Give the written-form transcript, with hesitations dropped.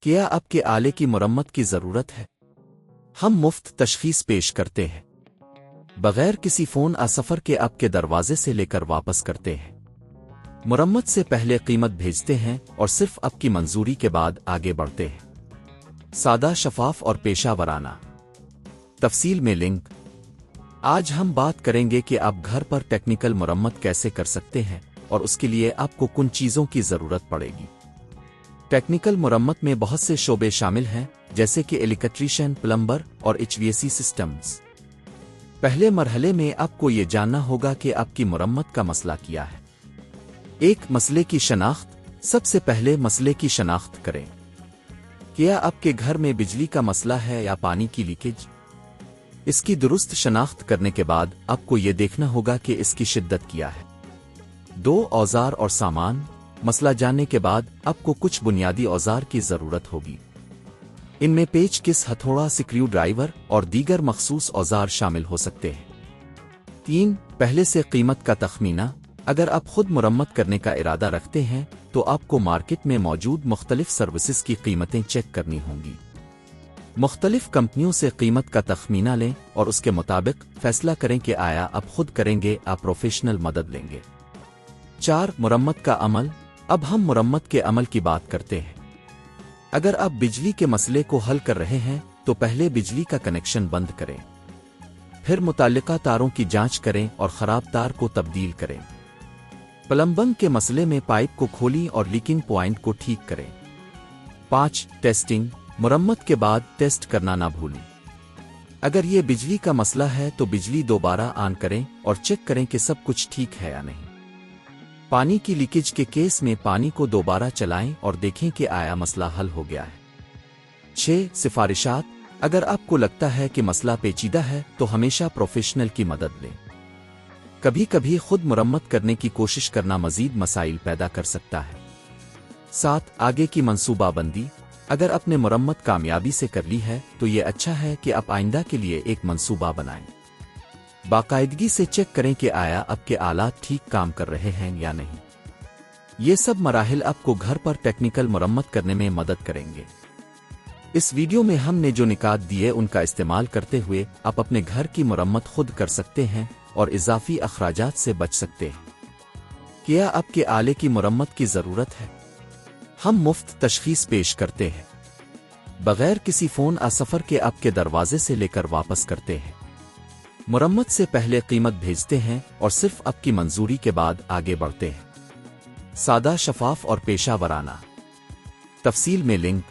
کیا آپ کے آلے کی مرمت کی ضرورت ہے؟ ہم مفت تشخیص پیش کرتے ہیں، بغیر کسی فون سفر کے آپ کے دروازے سے لے کر واپس کرتے ہیں۔ مرمت سے پہلے قیمت بھیجتے ہیں اور صرف آپ کی منظوری کے بعد آگے بڑھتے ہیں۔ سادہ، شفاف اور پیشہ ورانہ۔ تفصیل میں لنک۔ آج ہم بات کریں گے کہ آپ گھر پر ٹیکنیکل مرمت کیسے کر سکتے ہیں اور اس کے لیے آپ کو کن چیزوں کی ضرورت پڑے گی۔ ٹیکنیکل مرمت میں بہت سے شعبے شامل ہیں، جیسے کہ الیکٹریشین، پلمبر اور ایچ وی اے سی سسٹمز۔ پہلے مرحلے میں آپ کو یہ جاننا ہوگا کہ آپ کی مرمت کا مسئلہ کیا ہے۔ ایک، مسئلے کی شناخت۔ سب سے پہلے مسئلے کی شناخت کریں۔ کیا آپ کے گھر میں بجلی کا مسئلہ ہے یا پانی کی لیکیج؟ اس کی درست شناخت کرنے کے بعد آپ کو یہ دیکھنا ہوگا کہ اس کی شدت کیا ہے۔ دو، اوزار اور سامان۔ مسئلہ جاننے کے بعد آپ کو کچھ بنیادی اوزار کی ضرورت ہوگی۔ ان میں پیچ کس، ہتھوڑا، سکریو ڈرائیور اور دیگر مخصوص اوزار شامل ہو سکتے ہیں۔ تین، پہلے سے قیمت کا تخمینہ۔ اگر آپ خود مرمت کرنے کا ارادہ رکھتے ہیں تو آپ کو مارکیٹ میں موجود مختلف سروسز کی قیمتیں چیک کرنی ہوں گی۔ مختلف کمپنیوں سے قیمت کا تخمینہ لیں اور اس کے مطابق فیصلہ کریں کہ آیا آپ خود کریں گے یا پروفیشنل مدد لیں گے۔ چار، مرمت کا عمل۔ اب ہم مرمت کے عمل کی بات کرتے ہیں۔ اگر آپ بجلی کے مسئلے کو حل کر رہے ہیں تو پہلے بجلی کا کنیکشن بند کریں، پھر متعلقہ تاروں کی جانچ کریں اور خراب تار کو تبدیل کریں۔ پلمبنگ کے مسئلے میں پائپ کو کھولیں اور لیکنگ پوائنٹ کو ٹھیک کریں۔ پانچ، ٹیسٹنگ۔ مرمت کے بعد ٹیسٹ کرنا نہ بھولیں۔ اگر یہ بجلی کا مسئلہ ہے تو بجلی دوبارہ آن کریں اور چیک کریں کہ سب کچھ ٹھیک ہے یا نہیں۔ پانی کی لیکیج کے کیس میں پانی کو دوبارہ چلائیں اور دیکھیں کہ آیا مسئلہ حل ہو گیا ہے۔ 6، سفارشات۔ اگر آپ کو لگتا ہے کہ مسئلہ پیچیدہ ہے تو ہمیشہ پروفیشنل کی مدد لیں۔ کبھی کبھی خود مرمت کرنے کی کوشش کرنا مزید مسائل پیدا کر سکتا ہے۔ 7، آگے کی منصوبہ بندی۔ اگر آپ نے مرمت کامیابی سے کر لی ہے تو یہ اچھا ہے کہ آپ آئندہ کے لیے ایک منصوبہ بنائیں۔ باقاعدگی سے چیک کریں کہ آیا آپ کے آلات ٹھیک کام کر رہے ہیں یا نہیں۔ یہ سب مراحل آپ کو گھر پر ٹیکنیکل مرمت کرنے میں مدد کریں گے۔ اس ویڈیو میں ہم نے جو نکات دیے ان کا استعمال کرتے ہوئے آپ اپنے گھر کی مرمت خود کر سکتے ہیں اور اضافی اخراجات سے بچ سکتے ہیں۔ کیا آپ کے آلے کی مرمت کی ضرورت ہے؟ ہم مفت تشخیص پیش کرتے ہیں، بغیر کسی فون سفر کے آپ کے دروازے سے لے کر واپس کرتے ہیں۔ مرمت سے پہلے قیمت بھیجتے ہیں اور صرف آپ کی منظوری کے بعد آگے بڑھتے ہیں۔ سادہ، شفاف اور پیشہ ورانہ۔ تفصیل میں لنک۔